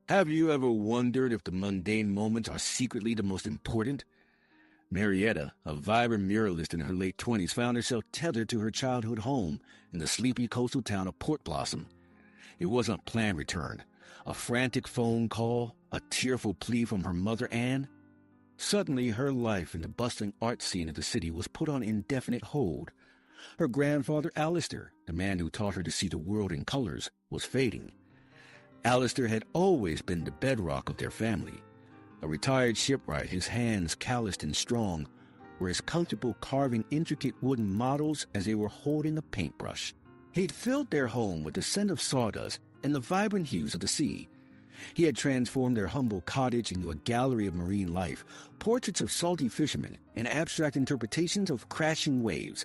Have you ever wondered if the mundane moments are secretly the most important? Marietta, a vibrant muralist in her late 20s, found herself tethered to her childhood home in the sleepy coastal town of Port Blossom. It wasn't a planned return. A frantic phone call, a tearful plea from her mother, Anne. Suddenly, her life in the bustling art scene of the city was put on indefinite hold. Her grandfather, Alistair, the man who taught her to see the world in colors, was fading. Alistair had always been the bedrock of their family. A retired shipwright, his hands calloused and strong, were as comfortable carving intricate wooden models as they were holding a paintbrush. He'd filled their home with the scent of sawdust and the vibrant hues of the sea. He had transformed their humble cottage into a gallery of marine life, portraits of salty fishermen and abstract interpretations of crashing waves.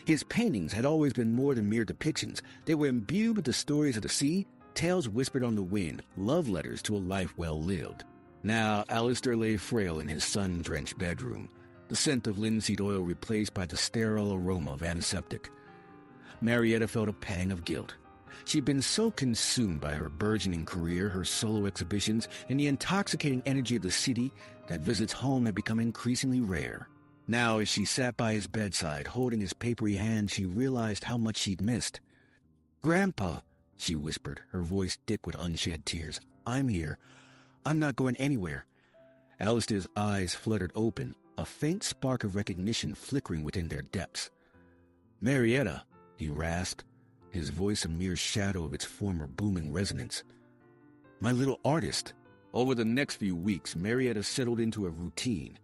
His paintings had always been more than mere depictions. They were imbued with the stories of the sea, tales whispered on the wind, love letters to a life well lived. Now Alistair lay frail in his sun-drenched bedroom, the scent of linseed oil replaced by the sterile aroma of antiseptic. Marietta felt a pang of guilt. She'd been so consumed by her burgeoning career, her solo exhibitions, and the intoxicating energy of the city that visits home had become increasingly rare. Now, as she sat by his bedside, holding his papery hand, she realized how much she'd missed. "Grandpa," she whispered, her voice thick with unshed tears, "I'm here. I'm not going anywhere." Alistair's eyes fluttered open, a faint spark of recognition flickering within their depths. "Marietta," he rasped, his voice a mere shadow of its former booming resonance. "My little artist." Over the next few weeks, Marietta settled into a routine.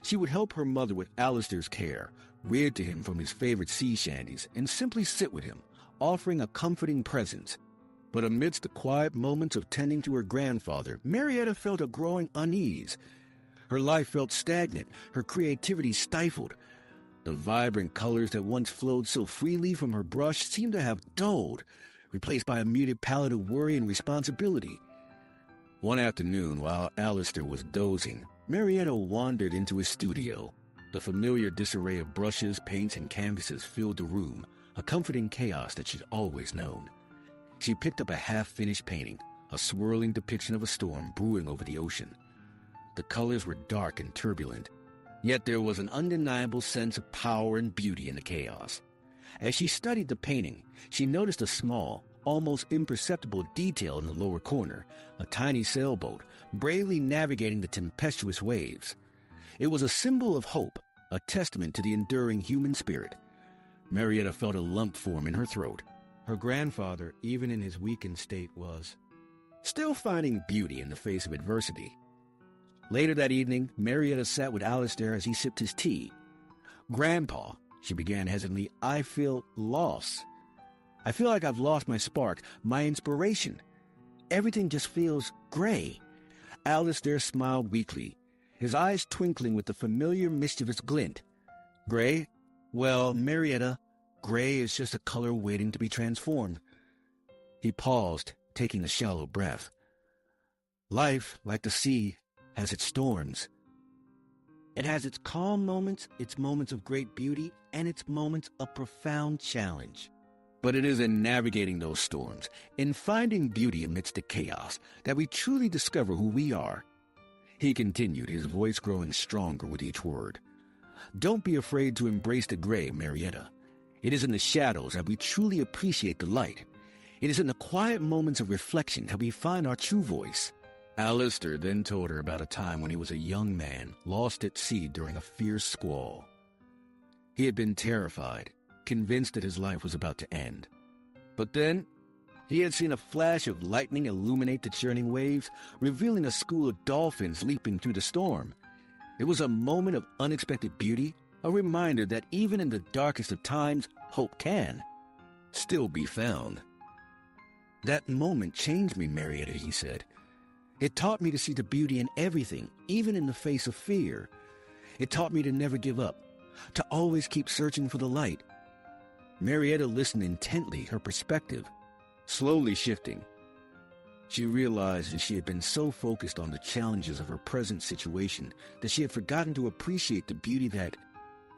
She would help her mother with Alistair's care, read to him from his favorite sea shanties, and simply sit with him, offering a comforting presence. But amidst the quiet moments of tending to her grandfather, Marietta felt a growing unease. Her life felt stagnant, her creativity stifled. The vibrant colors that once flowed so freely from her brush seemed to have dulled, replaced by a muted palette of worry and responsibility. One afternoon, while Alistair was dozing, Marietta wandered into his studio. The familiar disarray of brushes, paints, and canvases filled the room, a comforting chaos that she'd always known. She picked up a half-finished painting, a swirling depiction of a storm brewing over the ocean. The colors were dark and turbulent, yet there was an undeniable sense of power and beauty in the chaos. As she studied the painting, she noticed a small, almost imperceptible detail in the lower corner, a tiny sailboat, bravely navigating the tempestuous waves. It was a symbol of hope, a testament to the enduring human spirit. Marietta felt a lump form in her throat. Her grandfather, even in his weakened state, was still finding beauty in the face of adversity. Later that evening, Marietta sat with Alistair as he sipped his tea. "Grandpa," she began hesitantly, "I feel lost. I feel like I've lost my spark, my inspiration. Everything just feels gray." Alistair smiled weakly, his eyes twinkling with the familiar mischievous glint. "Gray? Well, Marietta, gray is just a color waiting to be transformed." He paused, taking a shallow breath. "Life, like the sea, has its storms. It has its calm moments, its moments of great beauty, and its moments of profound challenge. But it is in navigating those storms, in finding beauty amidst the chaos, that we truly discover who we are." He continued, his voice growing stronger with each word. "Don't be afraid to embrace the gray, Marietta. It is in the shadows that we truly appreciate the light. It is in the quiet moments of reflection that we find our true voice." Alistair then told her about a time when he was a young man, lost at sea during a fierce squall. He had been terrified, convinced that his life was about to end. But then, he had seen a flash of lightning illuminate the churning waves, revealing a school of dolphins leaping through the storm. It was a moment of unexpected beauty, a reminder that even in the darkest of times, hope can still be found. "That moment changed me, Marietta," he said. "It taught me to see the beauty in everything, even in the face of fear. It taught me to never give up, to always keep searching for the light." Marietta listened intently, her perspective slowly shifting. She realized that she had been so focused on the challenges of her present situation that she had forgotten to appreciate the beauty that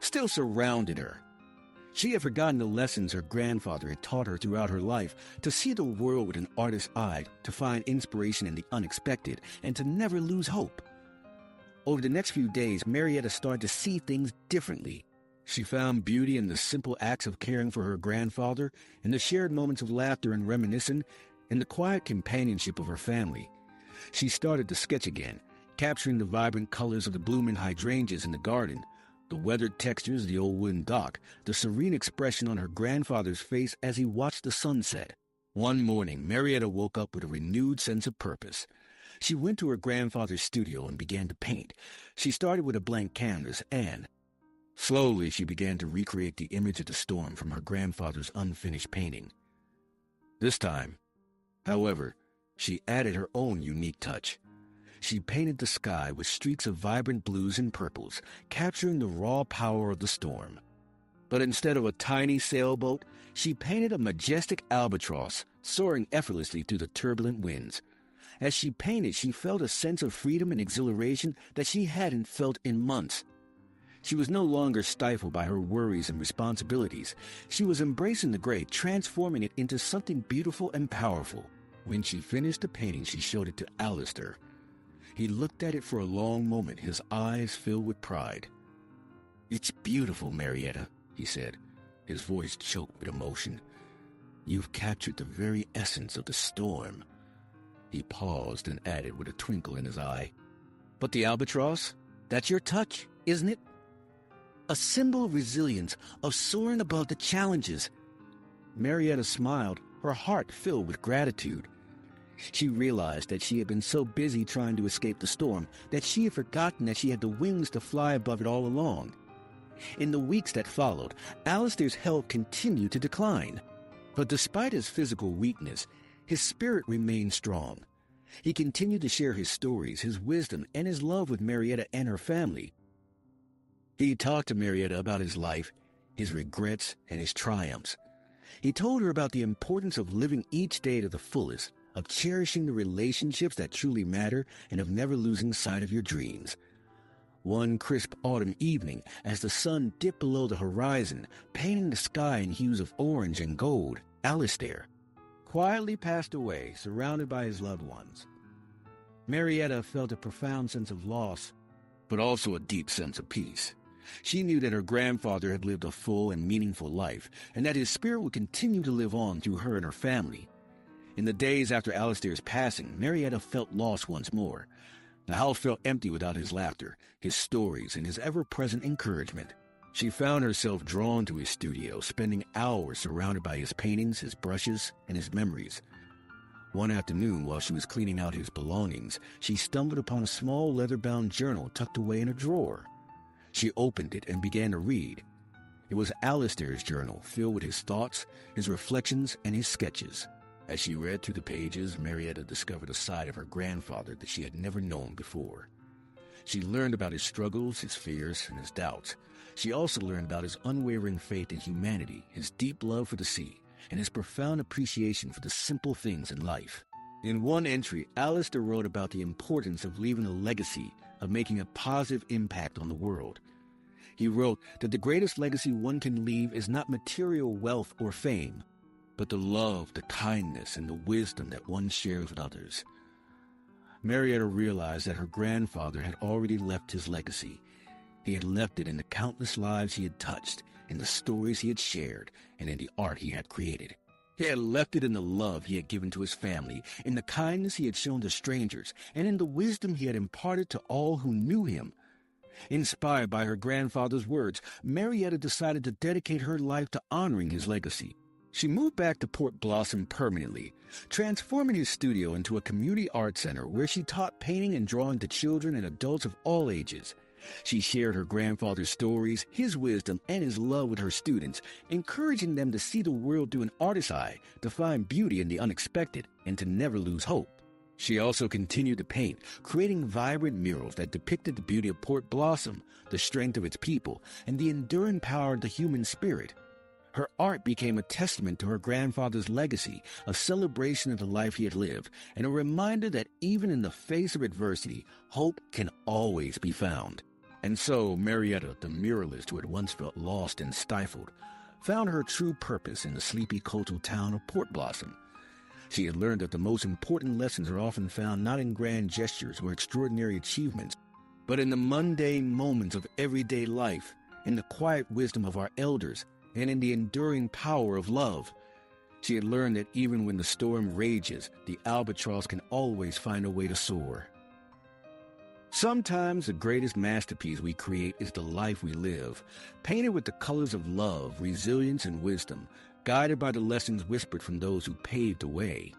still surrounded her. She had forgotten the lessons her grandfather had taught her throughout her life, to see the world with an artist's eye, to find inspiration in the unexpected, and to never lose hope. Over the next few days, Marietta started to see things differently. She found beauty in the simple acts of caring for her grandfather, in the shared moments of laughter and reminiscing, in the quiet companionship of her family. She started to sketch again, capturing the vibrant colors of the blooming hydrangeas in the garden, the weathered textures of the old wooden dock, the serene expression on her grandfather's face as he watched the sunset. One morning, Marietta woke up with a renewed sense of purpose. She went to her grandfather's studio and began to paint. She started with a blank canvas and, slowly, she began to recreate the image of the storm from her grandfather's unfinished painting. This time, however, she added her own unique touch. She painted the sky with streaks of vibrant blues and purples, capturing the raw power of the storm. But instead of a tiny sailboat, she painted a majestic albatross, soaring effortlessly through the turbulent winds. As she painted, she felt a sense of freedom and exhilaration that she hadn't felt in months. She was no longer stifled by her worries and responsibilities. She was embracing the gray, transforming it into something beautiful and powerful. When she finished the painting, she showed it to Alistair. He looked at it for a long moment, his eyes filled with pride. "It's beautiful, Marietta," he said, his voice choked with emotion. "You've captured the very essence of the storm." He paused and added with a twinkle in his eye, "But the albatross? That's your touch, isn't it? A symbol of resilience, of soaring above the challenges." Marietta smiled, her heart filled with gratitude. She realized that she had been so busy trying to escape the storm that she had forgotten that she had the wings to fly above it all along. In the weeks that followed, Alistair's health continued to decline. But despite his physical weakness, his spirit remained strong. He continued to share his stories, his wisdom, and his love with Marietta and her family. He talked to Marietta about his life, his regrets, and his triumphs. He told her about the importance of living each day to the fullest, of cherishing the relationships that truly matter, and of never losing sight of your dreams. One crisp autumn evening, as the sun dipped below the horizon, painting the sky in hues of orange and gold, Alistair quietly passed away, surrounded by his loved ones. Marietta felt a profound sense of loss, but also a deep sense of peace. She knew that her grandfather had lived a full and meaningful life, and that his spirit would continue to live on through her and her family. In the days after Alistair's passing, Marietta felt lost once more. The house felt empty without his laughter, his stories, and his ever-present encouragement. She found herself drawn to his studio, spending hours surrounded by his paintings, his brushes, and his memories. One afternoon, while she was cleaning out his belongings, she stumbled upon a small leather-bound journal tucked away in a drawer. She opened it and began to read. It was Alistair's journal, filled with his thoughts, his reflections, and his sketches. As she read through the pages, Marietta discovered a side of her grandfather that she had never known before. She learned about his struggles, his fears, and his doubts. She also learned about his unwavering faith in humanity, his deep love for the sea, and his profound appreciation for the simple things in life. In one entry, Alistair wrote about the importance of leaving a legacy, of making a positive impact on the world. He wrote that the greatest legacy one can leave is not material wealth or fame, but the love, the kindness, and the wisdom that one shares with others. Marietta realized that her grandfather had already left his legacy. He had left it in the countless lives he had touched, in the stories he had shared, and in the art he had created. He had left it in the love he had given to his family, in the kindness he had shown to strangers, and in the wisdom he had imparted to all who knew him. Inspired by her grandfather's words, Marietta decided to dedicate her life to honoring his legacy. She moved back to Port Blossom permanently, transforming his studio into a community art center where she taught painting and drawing to children and adults of all ages. She shared her grandfather's stories, his wisdom, and his love with her students, encouraging them to see the world through an artist's eye, to find beauty in the unexpected, and to never lose hope. She also continued to paint, creating vibrant murals that depicted the beauty of Port Blossom, the strength of its people, and the enduring power of the human spirit. Her art became a testament to her grandfather's legacy, a celebration of the life he had lived, and a reminder that even in the face of adversity, hope can always be found. And so Marietta, the muralist who had once felt lost and stifled, found her true purpose in the sleepy coastal town of Port Blossom. She had learned that the most important lessons are often found not in grand gestures or extraordinary achievements, but in the mundane moments of everyday life, in the quiet wisdom of our elders, and in the enduring power of love. She had learned that even when the storm rages, the albatross can always find a way to soar. Sometimes the greatest masterpiece we create is the life we live, painted with the colors of love, resilience, and wisdom, guided by the lessons whispered from those who paved the way.